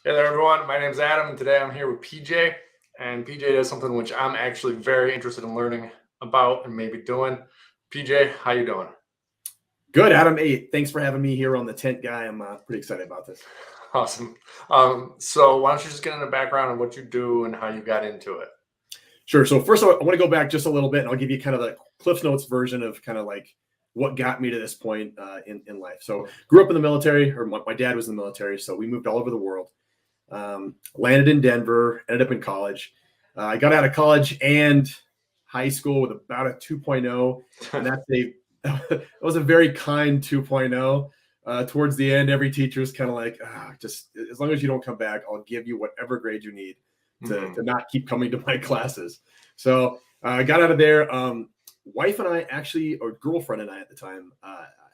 Hey there, everyone. My name is Adam, and today I'm here with PJ. And PJ does something which I'm actually very interested in learning about and maybe doing. PJ, how you doing? Good, Adam. Hey, thanks for having me here on the tent guy. I'm pretty excited about this. Awesome. So why don't you just get in the background on what you do and how you got into it? Sure. So first, I want to go back just a little bit, and I'll give you kind of the Cliff Notes version of kind of like what got me to this point in life. So grew up in the military, or my dad was in the military, so we moved all over the world. Landed in Denver, ended up in college. I got out of college and high school with about a 2.0, and that's that was a very kind 2.0. Towards the end, every teacher is kind of like, just as long as you don't come back, I'll give you whatever grade you need to not keep coming to my classes. So I got out of there. Wife and I actually, or girlfriend and I at the time,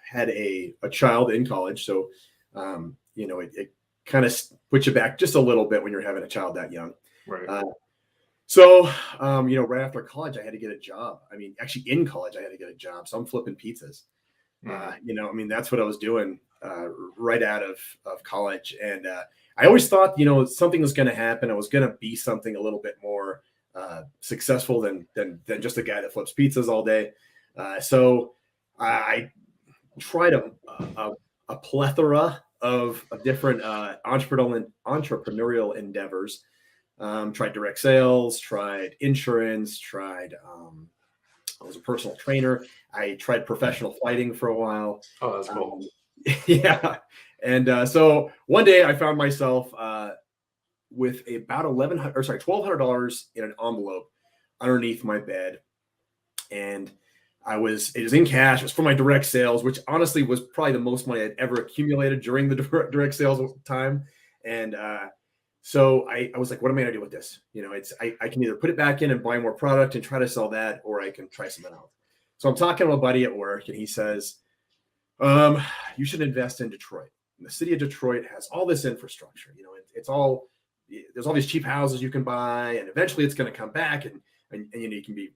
had a child in college. So, it kind of puts you back just a little bit when you're having a child that young. Right. Right after college, I had to get a job. I mean, actually in college, I had to get a job. So I'm flipping pizzas. That's what I was doing right out of college. And I always thought, something was going to happen. I was going to be something a little bit more successful than just a guy that flips pizzas all day. So I tried a plethora of different entrepreneurial endeavors. Tried direct sales, tried insurance, I was a personal trainer. I tried professional fighting for a while. Oh, that's cool. Yeah. And so one day I found myself with about $1,200 in an envelope underneath my bed. And it was in cash. It was for my direct sales, which honestly was probably the most money I'd ever accumulated during the direct sales time. And so I was like, what am I going to do with this? I can either put it back in and buy more product and try to sell that, or I can try something else. So I'm talking to a buddy at work, and he says, you should invest in Detroit. And the city of Detroit has all this infrastructure. There's all these cheap houses you can buy, and eventually it's going to come back, and you can be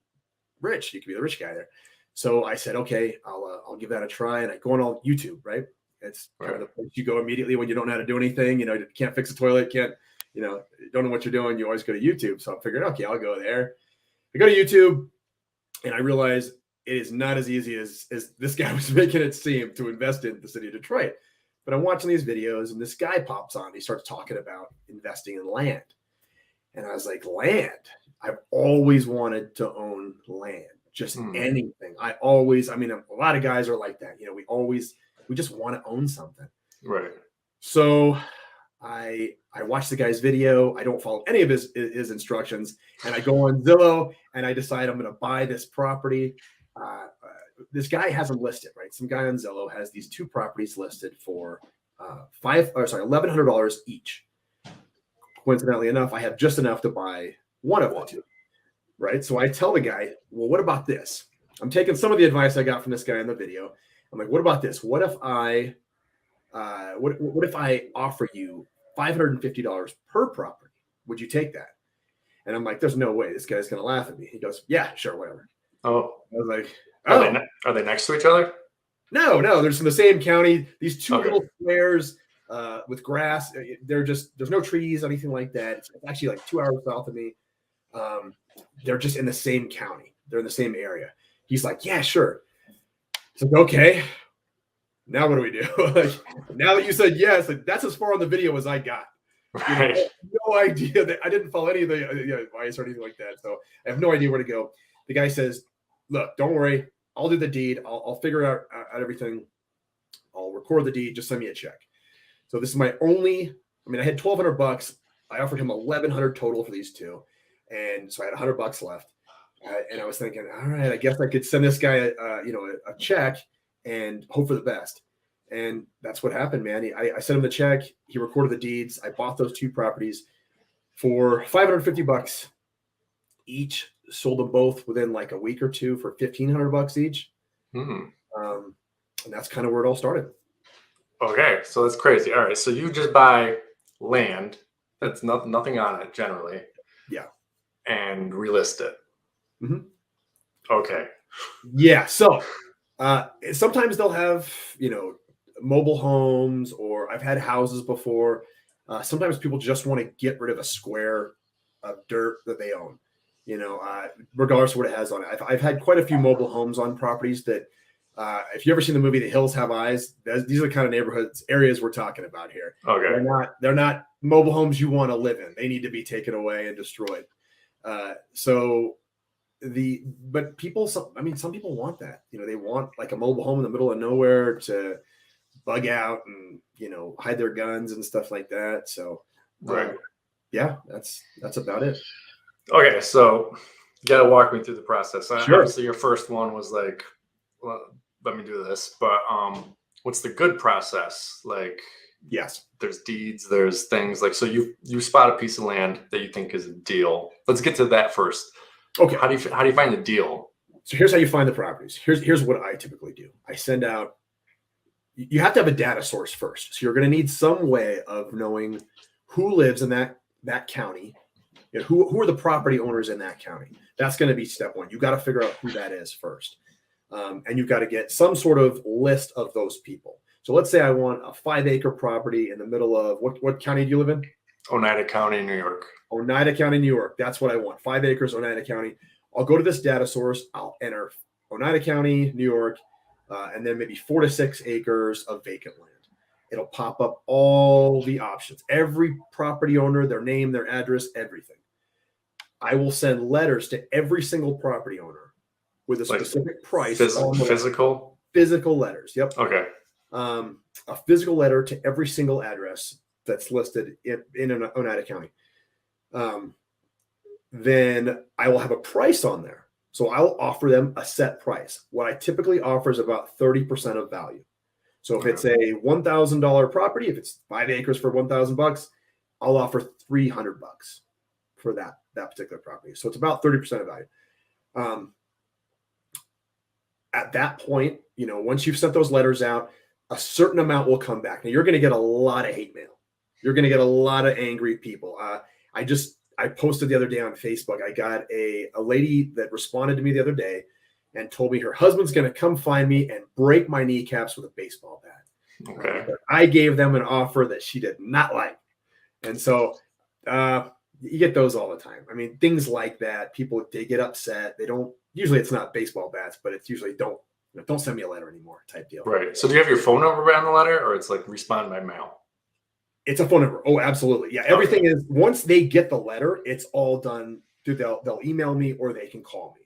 rich. You can be the rich guy there. So I said, okay, I'll give that a try. And I go on all YouTube, right? It's kind of the place you go immediately when you don't know how to do anything. You can't fix a toilet, don't know what you're doing. You always go to YouTube. So I'm figuring, okay, I'll go there. I go to YouTube, and I realize it is not as easy as this guy was making it seem to invest in the city of Detroit. But I'm watching these videos, and this guy pops on. He starts talking about investing in land. And I was like, land? I've always wanted to own land, just anything. A lot of guys are like that. We just want to own something. Right. So I watch the guy's video. I don't follow any of his instructions, and I go on Zillow and I decide I'm going to buy this property. This guy has them listed, right? Some guy on Zillow has these two properties listed for $1,100 each. Coincidentally enough, I have just enough to buy one of the two, right? So I tell the guy, well, what about this? I'm taking some of the advice I got from this guy in the video. I'm like, what about this? What if I offer you $550 per property? Would you take that? And I'm like, there's no way this guy's going to laugh at me. He goes, yeah, sure, whatever. Oh, I was like, are they next to each other? No, they're in the same county. These two little squares with grass. There's no trees, anything like that. It's actually like 2 hours south of me. They're just in the same county. They're in the same area. He's like, yeah, sure. It's like, okay. Now what do we do? Now that you said yes, that's as far on the video as I got. Right. No idea that I didn't follow any of the advice or anything like that. So I have no idea where to go. The guy says, look, don't worry. I'll do the deed. I'll figure out everything. I'll record the deed. Just send me a check. So this is my only, I had $1,200. I offered him $1,100 total for these two. And so I had $100 left. And I was thinking, all right, I guess I could send this guy a check and hope for the best. And that's what happened, man. I sent him the check. He recorded the deeds. I bought those two properties for $550 each. Sold them both within like a week or two for $1,500 each. And that's kind of where it all started. Okay, so that's crazy. All right, so you just buy land that's nothing on it generally. Yeah. And relist it. Mm-hmm. Okay. Yeah. So sometimes they'll have, mobile homes, or I've had houses before. Sometimes people just want to get rid of a square of dirt that they own, regardless of what it has on it. I've had quite a few mobile homes on properties that, if you ever seen the movie The Hills Have Eyes, these are the kind of areas we're talking about here. Okay. They're not mobile homes you want to live in. They need to be taken away and destroyed. But people, some people want that. They want like a mobile home in the middle of nowhere to bug out and hide their guns and stuff like that. So, Right. Yeah, that's about it. Okay, so you got to walk me through the process. Sure. Obviously, your first one was like, well, let me do this. But what's the good process? Like, yes, there's deeds, there's things like, so you spot a piece of land that you think is a deal. Let's get to that first. Okay. How do you find the deal? So here's how you find the properties. Here's what I typically do. I send out. You have to have a data source first. So you're going to need some way of knowing who lives in that county. Who are the property owners in that county? That's going to be step one. You got to figure out who that is first. And you've got to get some sort of list of those people. So let's say I want a 5-acre property in the middle of what county do you live in? Oneida County, New York. Oneida County, New York. That's what I want. 5 acres, Oneida County. I'll go to this data source. I'll enter Oneida County, New York, and then maybe 4 to 6 acres of vacant land. It'll pop up all the options, every property owner, their name, their address, everything. I will send letters to every single property owner with a specific price. Physical letters. Yep. Okay. A physical letter to every single address that's listed in Oneida County. Then I will have a price on there. So I'll offer them a set price. What I typically offer is about 30% of value. So if it's a $1,000 property, if it's 5 acres for $1,000, I'll offer $300 for that particular property. So it's about 30% of value. At that point, once you've sent those letters out, a certain amount will come back. Now you're going to get a lot of hate mail. You're going to get a lot of angry people. I posted the other day on Facebook. I got a lady that responded to me the other day and told me her husband's going to come find me and break my kneecaps with a baseball bat. Okay. I gave them an offer that she did not like. And so you get those all the time. I mean, things like that, they get upset. Usually it's not baseball bats, but it's usually don't send me a letter anymore type deal. Right. So do you have your phone number on the letter, or it's like respond by mail? It's a phone number. Oh, absolutely. Yeah. Everything is, once they get the letter, it's all done. They'll email me or they can call me.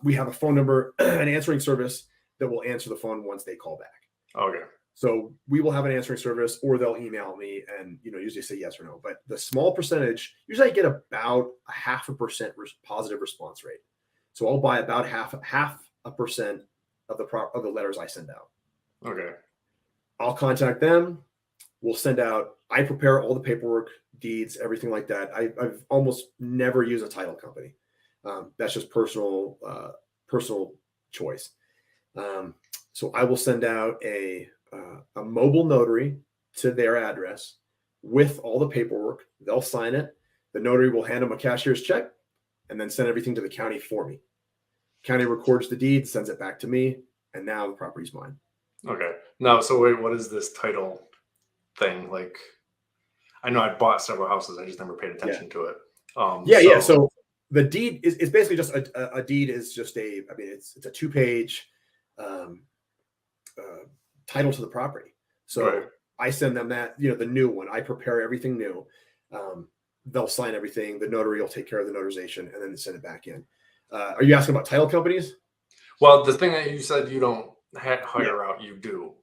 We have a phone number, an answering service that will answer the phone once they call back. Okay. So we will have an answering service, or they'll email me and, usually say yes or no. But the small percentage, usually I get about a 0.5% positive response rate. So I'll buy about half a percent of the letters I send out. Okay. I'll contact them. We'll send out. I prepare all the paperwork, deeds, everything like that. I've almost never used a title company. That's just personal choice. So I will send out a mobile notary to their address with all the paperwork. They'll sign it. The notary will hand them a cashier's check and then send everything to the county for me. County records the deed, sends it back to me, and now the property's mine. Okay. No, so wait, what is this title thing? Like, I know I bought several houses. I just never paid attention to it. Yeah. So the deed is basically just a deed is just it's a 2-page title to the property. So right. I send them that, the new one. I prepare everything new. They'll sign everything. The notary will take care of the notarization and then send it back in. Are you asking about title companies? Well, the thing that you said you don't hire out, you do.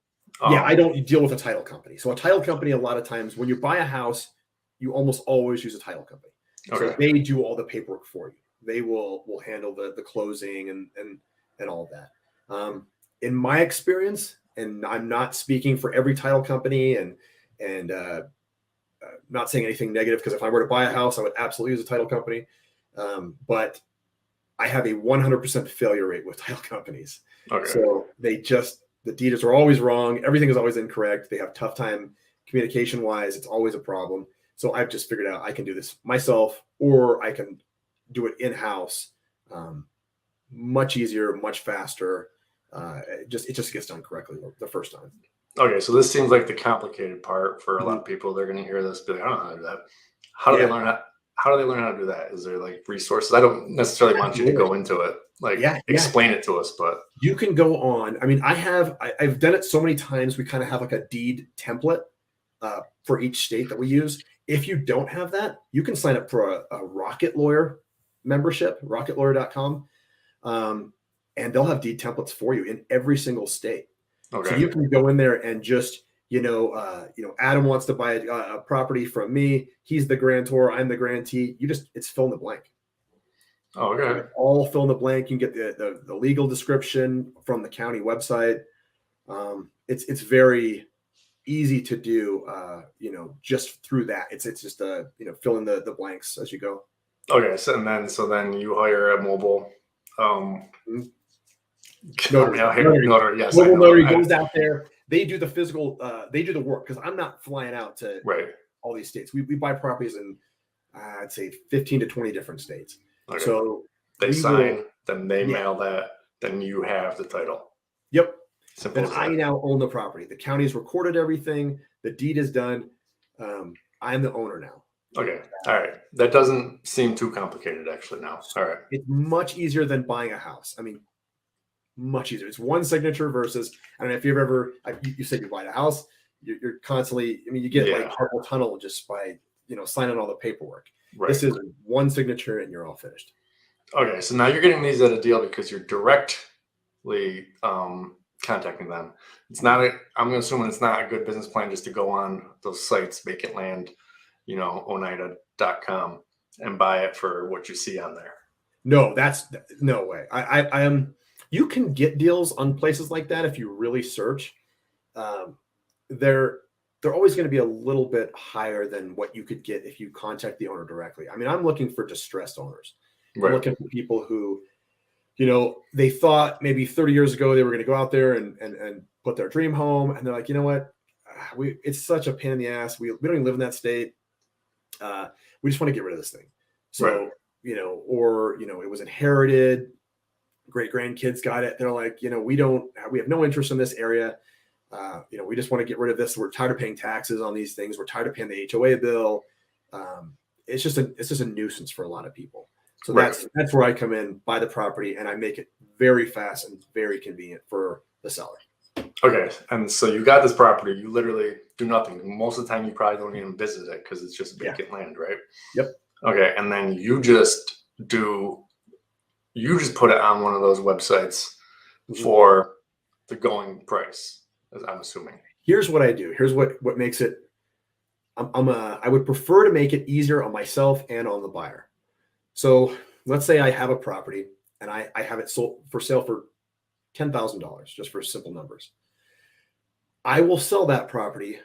I don't deal with a title company. So a title company, a lot of times when you buy a house, you almost always use a title company. Okay. So they do all the paperwork for you. They will handle the closing and all of that. In my experience, and I'm not speaking for every title company and not saying anything negative, because if I were to buy a house, I would absolutely use a title company. But I have a 100% failure rate with title companies. Okay. So the deeds are always wrong. Everything is always incorrect. They have tough time communication wise. It's always a problem. So I've just figured out I can do this myself, or I can do it in-house. Much easier, much faster. It just gets done correctly the first time. Okay, so this seems like the complicated part for a lot Mhm. of people. They're going to hear this, be like, I don't know how to do that. How do they Yeah, learn how? How do they learn how to do that? Is there like resources? I don't necessarily want you to absolutely. go into it, like Yeah. explain it to us, but You can go on. I mean, I've done it so many times. We kind of have like a deed template for each state that we use. If you don't have that, you can sign up for a Rocket Lawyer membership, rocketlawyer.com, and they'll have deed templates for you in every single state. So okay. you can go in there and just, Adam wants to buy a property from me. He's the grantor. I'm the grantee. It's fill in the blank. Oh, okay. All fill in the blank. You can get the legal description from the county website. It's very easy to do, just through that. It's just fill in the blanks as you go. Okay. So then you hire a mobile Mhm. help me out here. Notary. Notary. Yes, I Mobile know. notary goes out there. They do the physical. They do the work because I'm not flying out to Right. all these states. We buy properties in I'd say 15 to 20 different states. Okay. So They we will. sign, then they Yeah. mail that, then you have the title. Yep. Simple Then as I that. now own the property. The county's recorded everything. The deed is done. I'm the owner now. Okay. All right. That doesn't seem too complicated actually now. All right. It's much easier than buying a house. I mean, much easier. It's one signature versus, I don't know if you've ever, you said you buy a house, you're constantly, I mean, you get like carpal tunnel just by, signing all the paperwork. Right. This is one signature and you're all finished. Okay. So now you're getting these at a deal because you're directly contacting them. It's not I'm assuming it's not a good business plan just to go on those sites, Vacant Land, Oneida.com and buy it for what you see on there. No, that's no way. I am. You can get deals on places like that if you really search. They're always going to be a little bit higher than what you could get if you contact the owner directly. I mean, I'm looking for distressed owners. I'm looking for people who, they thought maybe 30 years ago they were going to go out there and put their dream home, and they're like, you know what, it's such a pain in the ass. We don't even live in that state. We just want to get rid of this thing. So, it was inherited. Great grandkids got it. They're like, we have no interest in this area. We just want to get rid of this. We're tired of paying taxes on these things. We're tired of paying the HOA bill. It's just a nuisance for a lot of people. So that's where I come in, buy the property, and I make it very fast and very convenient for the seller. Okay. And so you got this property, you literally do nothing. Most of the time you probably don't even visit it because it's just vacant land, right? Yep. Okay. And then you just put it on one of those websites for the going price, as I'm assuming. Here's what I do. Here's what makes it. I would prefer to make it easier on myself and on the buyer. So let's say I have a property and I have it sold for sale for $10,000, just for simple numbers. I will sell that property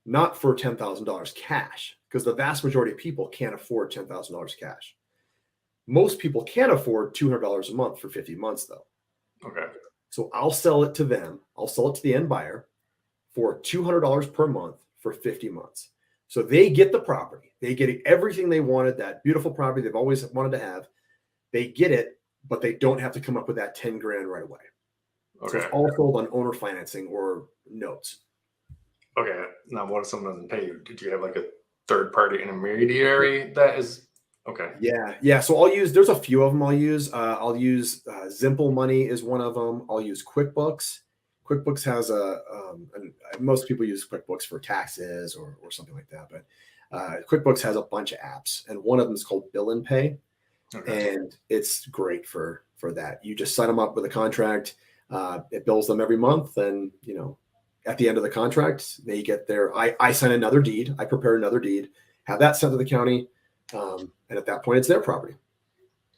not for $10,000 cash, because the vast majority of people can't afford $10,000 cash. Most people can't afford $200 a month for 50 months, though. Okay. So I'll sell it to them. I'll sell it to the end buyer for $200 per month for 50 months. So they get the property. They get everything they wanted, that beautiful property they've always wanted to have. They get it, but they don't have to come up with that 10 grand right away. Okay. So it's all sold on owner financing or notes. Okay. Now, what if someone doesn't pay you? Did you have like a third party intermediary that is okay? Yeah. So there's a few of them I'll use. I'll use Zimple Money is one of them. I'll use QuickBooks. QuickBooks has most people use QuickBooks for taxes or something like that. But QuickBooks has a bunch of apps, and one of them is called Bill and Pay. Okay. And it's great for that. You just sign them up with a contract. It bills them every month, and at the end of the contract, they get I sign another deed. I prepare another deed, have that sent to the county, and at that point, it's their property.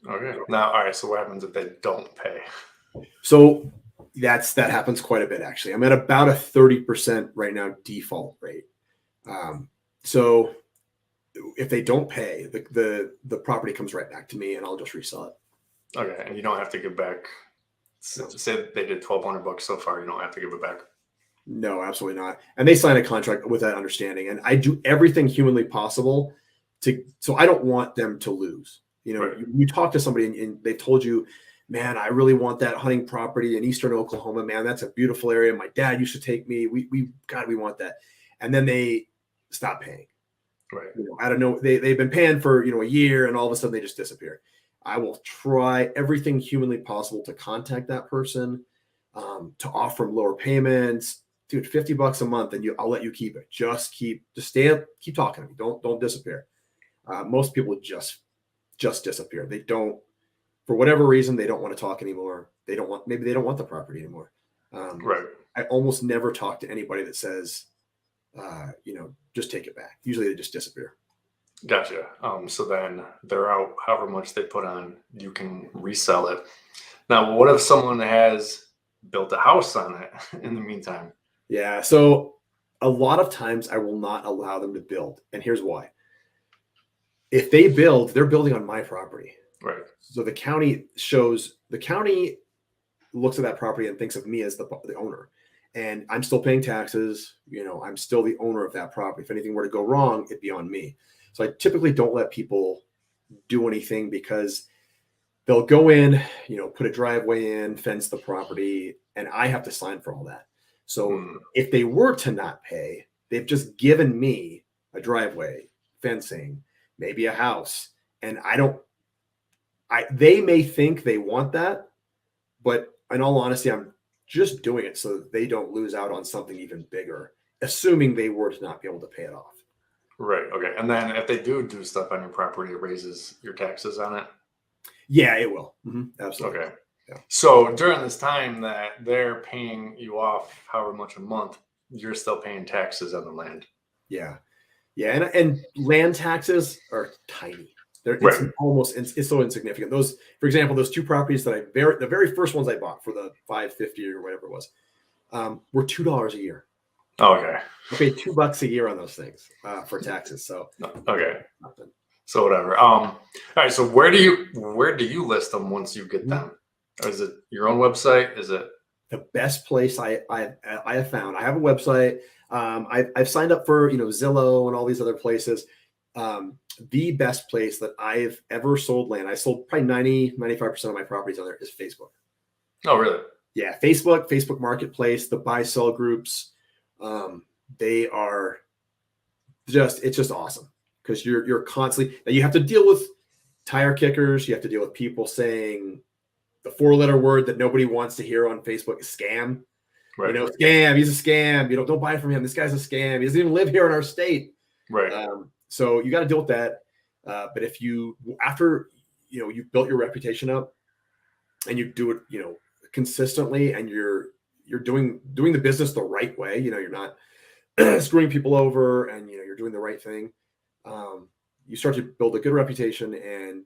Okay. Now, all right. So what happens if they don't pay? So that happens quite a bit, actually. I'm at about a 30% right now default rate. So if they don't pay, the property comes right back to me, and I'll just resell it. Okay, and you don't have to give back. Say they did $1,200 so far, you don't have to give it back. No, absolutely not. And they sign a contract with that understanding. And I do everything humanly possible so I don't want them to lose. You talk to somebody and they've told you man, I really want that hunting property in Eastern Oklahoma, man. That's a beautiful area. My dad used to take me. God, we want that. And then they stop paying. Right. I don't know. They've been paying for, a year, and all of a sudden they just disappear. I will try everything humanly possible to contact that person, to offer them lower payments. Dude, $50 a month, and I'll let you keep it. Just keep talking to me. Don't disappear. Most people just disappear. They don't, for whatever reason, they don't want to talk anymore. Maybe they don't want the property anymore. Right. I almost never talk to anybody that says, just take it back. Usually they just disappear. Gotcha. So then they're out however much they put on, you can resell it. Now, what if someone has built a house on it in the meantime? Yeah. So a lot of times I will not allow them to build. And here's why. If they build, they're building on my property. Right. So the county looks at that property and thinks of me as the owner. And I'm still paying taxes. I'm still the owner of that property. If anything were to go wrong, it'd be on me. So I typically don't let people do anything, because they'll go in, put a driveway in, fence the property, and I have to sign for all that. So if they were to not pay, they've just given me a driveway, fencing, maybe a house, and they may think they want that, but in all honesty, I'm just doing it so that they don't lose out on something even bigger, assuming they were to not be able to pay it off. Right. Okay. And then if they do stuff on your property, it raises your taxes on it? Yeah, it will. Absolutely. Okay. Yeah. So during this time that they're paying you off however much a month, you're still paying taxes on the land. Yeah. Yeah. And land taxes are tiny. It's so insignificant. Those, for example, those two properties that the very first ones I bought for the $550 or whatever it was, were $2 a year. Oh, okay. I paid $2 a year on those things for taxes. So okay. Nothing. So whatever. All right. So where do you list them once you get them? Or is it your own website? Is it the best place I have found? I have a website. I've signed up for Zillow and all these other places. The best place that I've ever sold land, I sold probably 95% of my properties on there, is Facebook. Oh, really? Yeah, Facebook Marketplace, the buy-sell groups. They are it's just awesome, because you're constantly, now you have to deal with tire kickers. You have to deal with people saying the 4-letter word that nobody wants to hear on Facebook, scam. Right. Scam. He's a scam. Don't buy from him. This guy's a scam. He doesn't even live here in our state. Right. So you got to deal with that. But if after you've built your reputation up, and you do it, consistently, and you're doing the business the right way, you're not screwing people over, and you're doing the right thing, you start to build a good reputation. And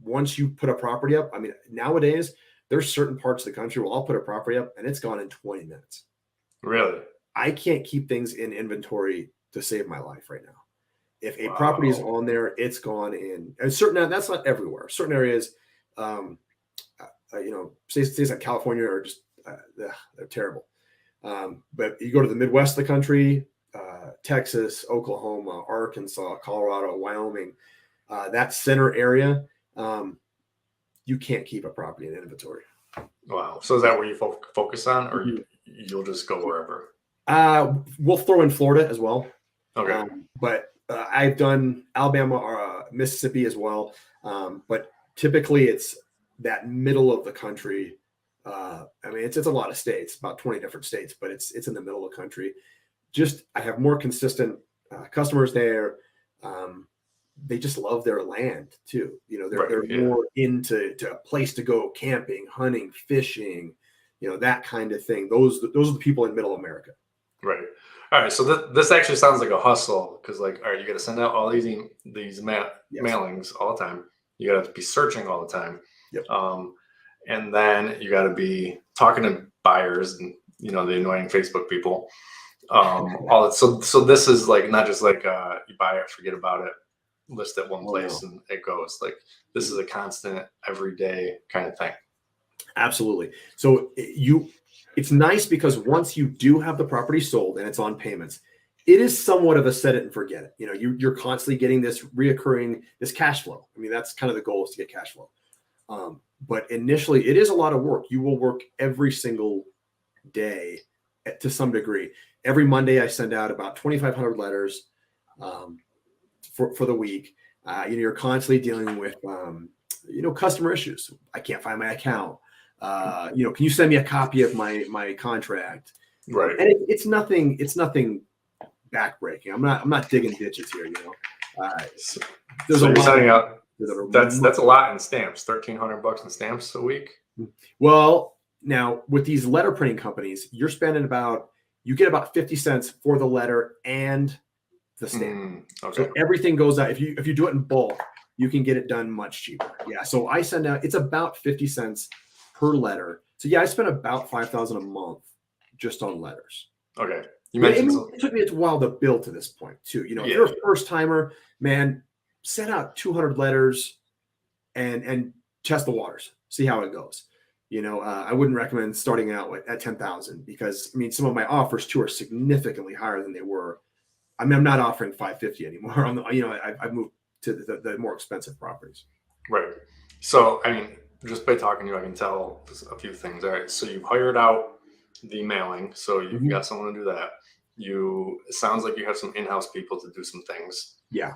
once you put a property up, I mean, nowadays there's certain parts of the country where I'll put a property up and it's gone in 20 minutes. Really? I can't keep things in inventory to save my life right now. If a property is on there, it's gone in. And that's not everywhere. Certain areas, states like California are just they're terrible. But you go to the Midwest of the country, Texas, Oklahoma, Arkansas, Colorado, Wyoming, that center area, you can't keep a property in inventory. Wow. So is that where you focus on, or you'll just go wherever? We'll throw in Florida as well. Okay. But I've done Alabama or Mississippi as well. But typically it's that middle of the country. I mean, it's a lot of states, about 20 different states, but it's in the middle of the country. I have more consistent customers there. They just love their land too. They're more into a place to go camping, hunting, fishing, that kind of thing. Those are the people in Middle America. Right. All right. So this actually sounds like a hustle, because all right, you got to send out all these mailings all the time. You got to be searching all the time. Yep. And then you got to be talking to buyers and the annoying Facebook people. All that. So this is not just you buy it, forget about it, list at one place, and it goes. This is a constant, everyday kind of thing. Absolutely. So it's nice, because once you do have the property sold and it's on payments, it is somewhat of a set it and forget it. You're constantly getting this cash flow. I mean, that's kind of the goal, is to get cash flow. But initially, it is a lot of work. You will work every single day to some degree. Every Monday, I send out about 2,500 letters for the week. You're constantly dealing with customer issues. I can't find my account. Can you send me a copy of my contract? Right. And it's nothing backbreaking. I'm not digging ditches here. So There's you're sending out. that's That's a lot in stamps. $1,300 in stamps a week. Well, now with these letter printing companies, you get about 50 cents for the letter and the stamp. Okay. So everything goes out. If you do it in bulk, you can get it done much cheaper. Yeah. So I send out, it's about 50 cents per letter. So yeah, I spend about $5,000 a month just on letters. Okay. You mentioned it took me a while to build to this point too. If you're a first timer, man, send out 200 letters and test the waters, see how it goes. I wouldn't recommend starting out at 10,000 because some of my offers too are significantly higher than they were. I'm not offering 550 anymore. I've moved to the more expensive properties. Right. So, just by talking to you, I can tell a few things. All right. So you've hired out the mailing. So you've got someone to do that. It sounds like you have some in-house people to do some things. Yeah.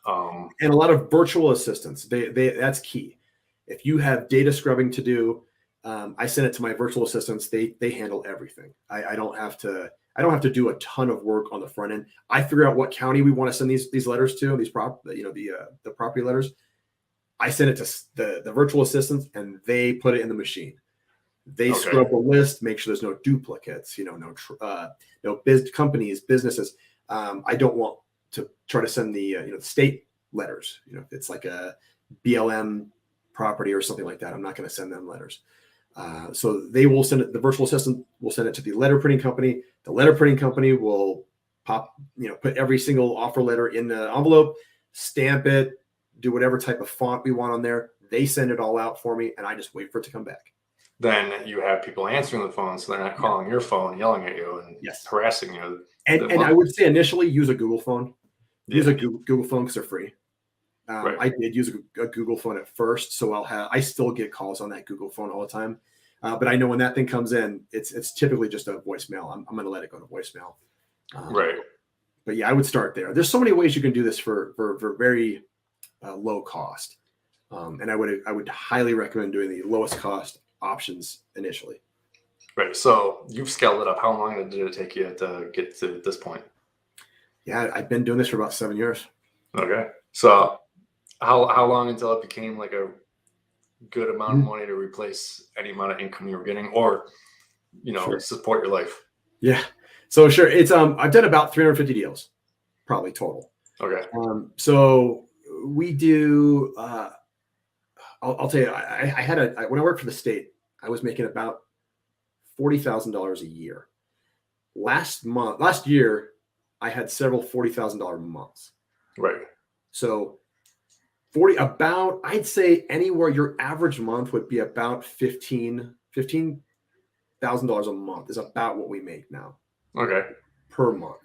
And a lot of virtual assistants. That's key. If you have data scrubbing to do, I send it to my virtual assistants. They handle everything. I don't have to do a ton of work on the front end. I figure out what county we want to send these letters to, the property letters. I send it to the virtual assistants, and they put it in the machine. They scrub the list, make sure there's no duplicates. No businesses. I don't want to try to send the state letters. If it's like a BLM property or something like that, I'm not going to send them letters. So they will send it. The virtual assistant will send it to the letter printing company. The letter printing company will put every single offer letter in the envelope, stamp it, do whatever type of font we want on there. They send it all out for me, and I just wait for it to come back. Then you have people answering the phone, so they're not calling your phone, yelling at you, and harassing you. And I would say initially use a Google phone. Use a Google phone because they're free. I did use a Google phone at first, so I still get calls on that Google phone all the time. But I know when that thing comes in, it's typically just a voicemail. I'm going to let it go to voicemail. Right. But yeah, I would start there. There's so many ways you can do this for very low cost, and I would highly recommend doing the lowest cost options initially. Right. So you've scaled it up. How long did it take you to get to this point? Yeah, I've been doing this for about 7 years. Okay. So how long until it became like a good amount of money to replace any amount of income you were getting, or support your life? Yeah. So sure, it's I've done about 350 deals, probably total. Okay. So we do. I'll tell you, I had when I worked for the state, I was making about $40,000 a year. Last year, I had several $40,000 months. Right. So I'd say anywhere your average month would be about $15,000 a month is about what we make now. Okay. Per month.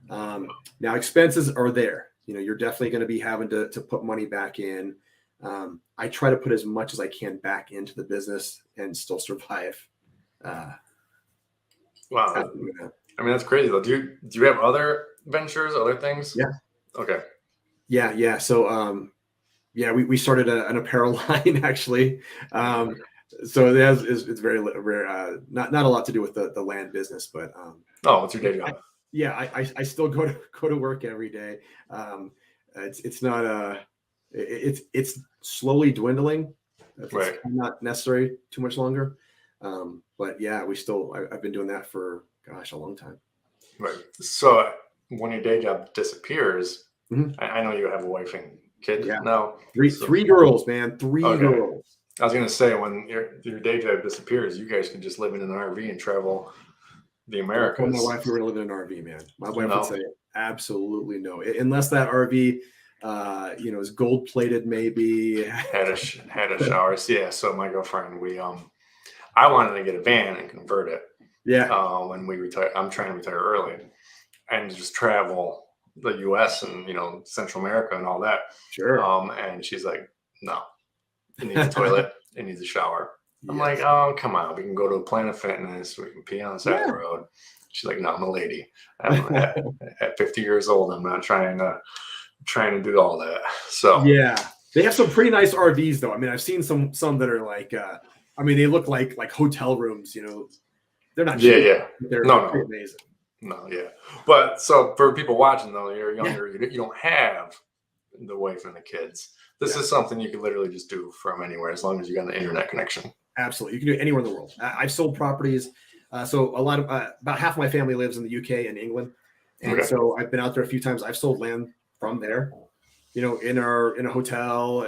Now expenses are there. You're definitely going to be having to put money back in. I try to put as much as I can back into the business and still survive. Wow. That's crazy though. Do you have other ventures, other things? Yeah. Okay. Yeah. So, we started an apparel line actually. So it's very rare. Not a lot to do with the land business, but what's your day job? I still go to work every day. It's not it's slowly dwindling. It's not necessary too much longer. But yeah, I've been doing that for a long time. Right. So when your day job disappears, I know you have a wife and kid now. Three girls, man. Three girls. I was going to say, when your day job disappears, you guys can just live in an RV and travel the Americas. My wife, we were going to live in an RV, man. My wife would say absolutely no, unless that RV, is gold plated, maybe had a shower. Yeah. So my girlfriend, I wanted to get a van and convert it. Yeah. When we retire, I'm trying to retire early and just travel the U.S. and Central America and all that. Sure. And she's like, no. it needs a toilet, it needs a shower. I'm like, Yes. oh, come on, we can go to a Planet Fitness, we can pee on the side of the road. She's like, no, I'm a lady. I'm at 50 years old, I'm not trying to do all that. So Yeah, they have some pretty nice RVs though. I mean, I've seen some that are like, I mean, they look like hotel rooms. They're not cheap. yeah. They're No. pretty amazing. No, yeah. But so for people watching though, you're younger, you don't have the wife and the kids. This is something you can literally just do from anywhere as long as you got an internet connection. Absolutely, you can do it anywhere in the world. I've sold properties, so a lot of about half of my family lives in the UK and England, and so I've been out there a few times. I've sold land from there, in a hotel,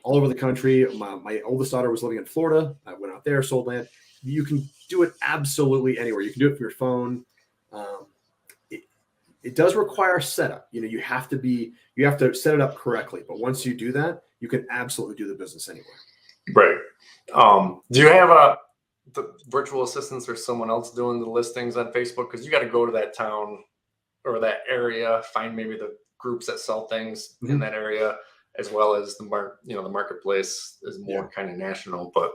all over the country. My oldest daughter was living in Florida. I went out there, sold land. You can do it absolutely anywhere. You can do it from your phone. It does require setup. You have to set it up correctly. But once you do that, you can absolutely do the business anywhere. Right. Do you have the virtual assistants or someone else doing the listings on Facebook? Because you got to go to that town or that area, find maybe the groups that sell things in that area, as well as the marketplace is more kind of national. But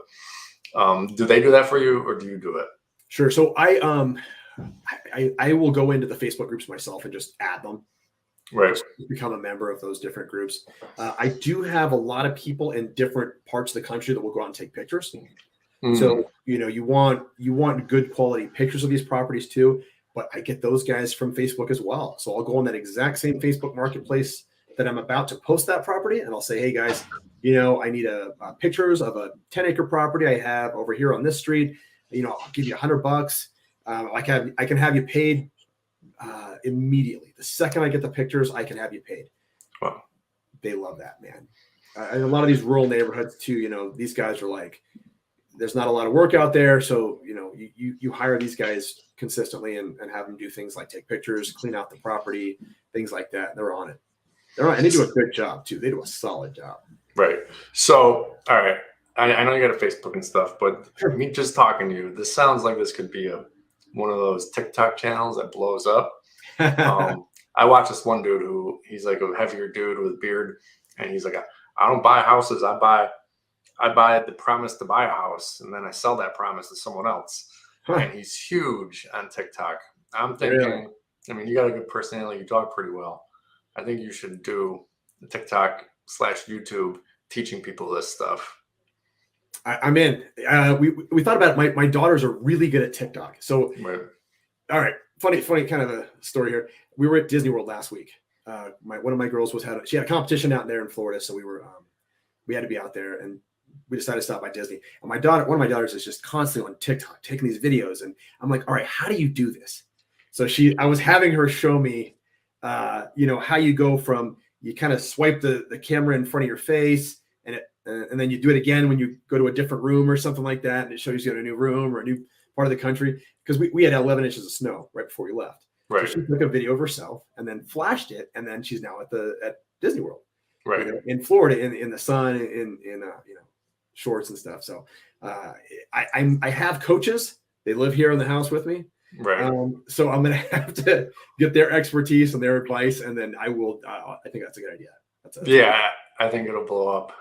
do they do that for you, or do you do it? Sure. So I will go into the Facebook groups myself and just add them. Right. Just become a member of those different groups. I do have a lot of people in different parts of the country that will go out and take pictures. So you want good quality pictures of these properties too. But I get those guys from Facebook as well. So I'll go on that exact same Facebook marketplace that I'm about to post that property, and I'll say, hey guys, I need pictures of a 10-acre property I have over here on this street. I'll give you $100. I can have you paid immediately. The second I get the pictures, I can have you paid. Wow. They love that, man. And a lot of these rural neighborhoods too, these guys are like, there's not a lot of work out there. So, you hire these guys consistently and have them do things like take pictures, clean out the property, things like that. They're on it. And they do a good job too. They do a solid job. Right. So, all right. I know you got a Facebook and stuff, but me just talking to you, this sounds like this could be one of those TikTok channels that blows up. I watch this one dude he's like a heavier dude with a beard, and he's like, I don't buy houses. I buy the promise to buy a house, and then I sell that promise to someone else. And he's huge on TikTok. I'm thinking, I mean, you got a good personality. You talk pretty well. I think you should do TikTok/YouTube teaching people this stuff. I'm in. We thought about it. My daughters are really good at TikTok. So, all right, funny kind of a story here. We were at Disney World last week. One of my girls she had a competition out there in Florida, so we had to be out there, and we decided to stop by Disney. And one of my daughters is just constantly on TikTok taking these videos, and I'm like, all right, how do you do this? So I was having her show me, how you go from, you kind of swipe the camera in front of your face, and then you do it again when you go to a different room or something like that, and it shows you in a new room or a new part of the country, because we had 11 inches of snow right before we left. Right. So she took a video of herself and then flashed it, and then she's now at Disney World, right, in Florida, in the sun, in shorts and stuff. So I have coaches. They live here in the house with me. Right. So I'm going to have to get their expertise and their advice, and then I will. I think that's a good idea. I think it'll blow up.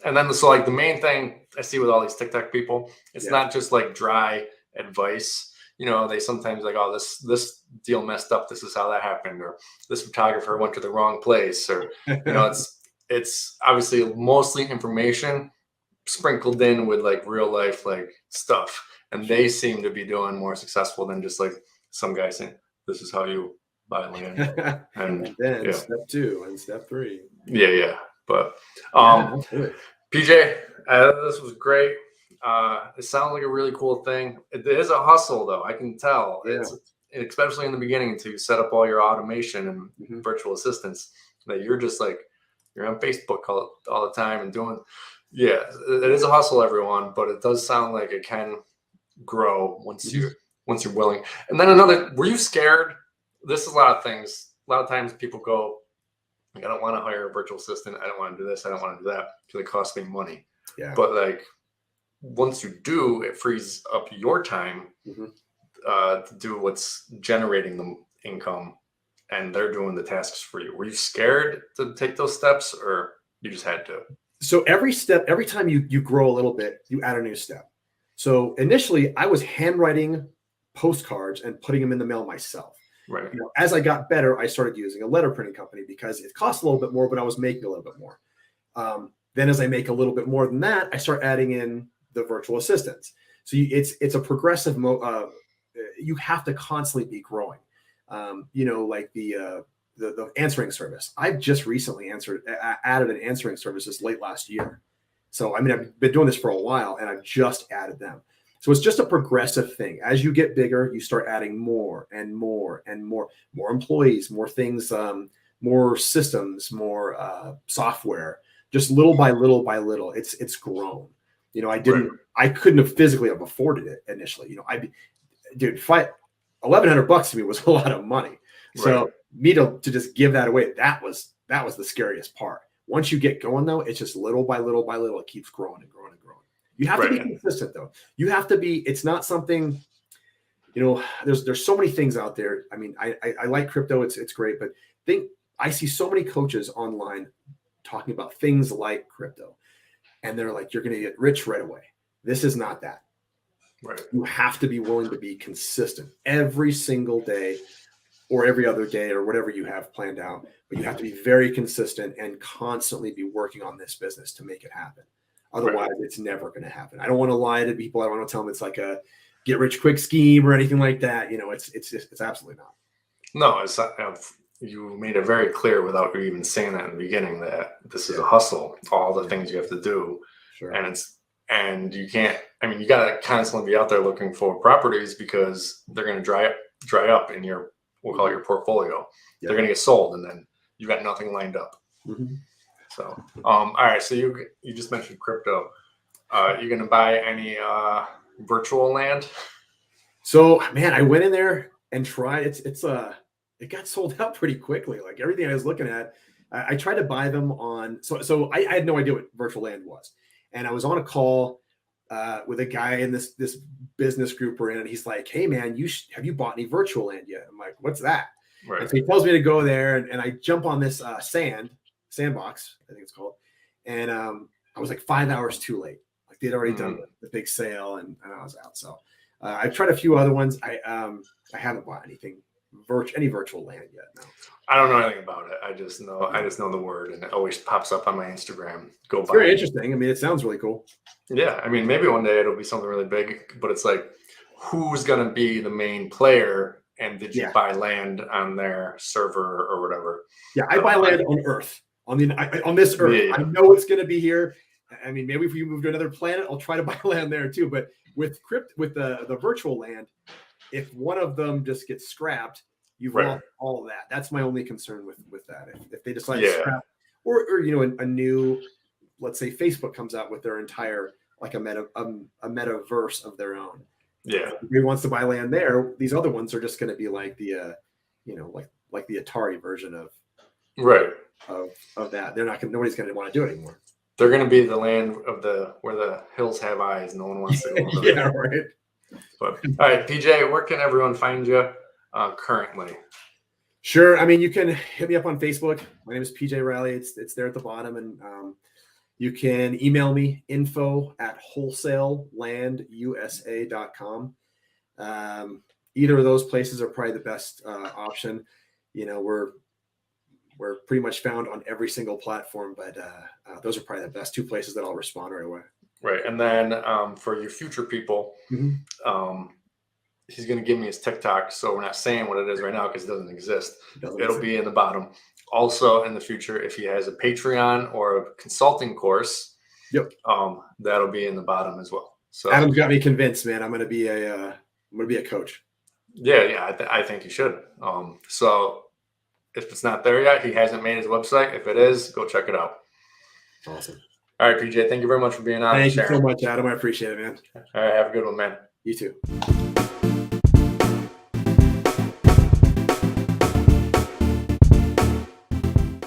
And then so like the main thing I see with all these TikTok people, it's not just like dry advice. They sometimes like, oh, this deal messed up. This is how that happened, or this photographer went to the wrong place, or it's obviously mostly information sprinkled in with like real life like stuff, and they seem to be doing more successful than just like some guy saying, this is how you buy land. And then step 2 and step 3. But PJ, this was great. It sounds like a really cool thing. It is a hustle though, I can tell. It's especially in the beginning, until you set up all your automation and virtual assistants, that you're just like, you're on Facebook all the time and doing. It is a hustle, everyone, but it does sound like it can grow once you're willing. And then were you scared? This is a lot of things. A lot of times people go, I don't want to hire a virtual assistant. I don't want to do this. I don't want to do that because it costs me money. Yeah. But like, once you do, it frees up your time to do what's generating the income, and they're doing the tasks for you. Were you scared to take those steps, or you just had to? So every time you grow a little bit, you add a new step. So initially, I was handwriting postcards and putting them in the mail myself. Right. As I got better, I started using a letter printing company because it cost a little bit more, but I was making a little bit more. Then as I make a little bit more than that, I start adding in the virtual assistants. So it's a progressive you have to constantly be growing. Like the answering service. I've just recently added an answering service this late last year. So I've been doing this for a while, and I've just added them. So it's just a progressive thing. As you get bigger, you start adding more and more and more employees, more things, more systems, more software. Just little by little by little, it's grown. I couldn't have physically have afforded it initially. $1,100 to me was a lot of money. So Right. me to just give that away, that was the scariest part. Once you get going, though, it's just little by little by little, it keeps growing and growing and growing. You have to be consistent, though. You have to be. It's not something. There's so many things out there. I mean, I like crypto. It's great, but I see so many coaches online talking about things like crypto, and they're like, "You're going to get rich right away." This is not that. Right. You have to be willing to be consistent every single day, or every other day, or whatever you have planned out. But you have to be very consistent and constantly be working on this business to make it happen. Otherwise, it's never going to happen. I don't want to lie to people. I don't want to tell them it's like a get rich quick scheme or anything like that. It's absolutely not. No, it's not. You made it very clear without you even saying that in the beginning that this is a hustle. All the things you have to do, Sure. and you can't. I mean, you got to constantly be out there looking for properties because they're going to dry up in your, we'll call it your portfolio. They're going to get sold, and then you got nothing lined up. Mm-hmm. So, all right. So you just mentioned crypto. You going to buy any virtual land? So, man, I went in there and tried. It got sold out pretty quickly. Like everything I was looking at, I tried to buy them on. So I had no idea what virtual land was, and I was on a call with a guy in this business group we're in, and he's like, "Hey, man, have you bought any virtual land yet?" I'm like, "What's that?" Right. And so he tells me to go there, and I jump on this sandbox, I think it's called, and I was like 5 hours too late. Like they'd already done the big sale, and I was out. So I've tried a few other ones. I haven't bought anything any virtual land yet. No. I don't know anything about it. I just know the word, and it always pops up on my Instagram. Go buy. Very interesting. I mean, it sounds really cool. Yeah, I mean, maybe one day it'll be something really big, but it's like, who's gonna be the main player? And did you buy land on their server or whatever? Yeah, I buy land on Earth. On this Earth, I know it's going to be here. I mean, maybe if we move to another planet, I'll try to buy land there too. But with the virtual land, if one of them just gets scrapped, you've lost all of that. That's my only concern with that. If they decide to scrap, or a new, let's say Facebook comes out with their entire like a metaverse of their own. Yeah. If he wants to buy land there, these other ones are just going to be like the, like the Atari version of that. They're not going. Nobody's going to want to do it anymore. They're going to be the land of where the hills have eyes. No one wants to go. Yeah, right. But all right, PJ, where can everyone find you currently? Sure. I mean, you can hit me up on Facebook. My name is PJ Riley. It's there at the bottom, and you can email me info@wholesalelandusa.com. Either of those places are probably the best option. We're pretty much found on every single platform, but those are probably the best two places that I'll respond right away. Right. And then for your future people, he's going to give me his TikTok. So we're not saying what it is right now because it doesn't exist. It'll be in the bottom. Also in the future, if he has a Patreon or a consulting course, that'll be in the bottom as well. So Adam's got me convinced, man. I'm going to be a coach. Yeah. I think you should. So if it's not there yet, he hasn't made his website. If it is, go check it out. Awesome. All right, PJ, thank you very much for being on. Thank you so much, Adam. I appreciate it, man. All right, have a good one, man. You too.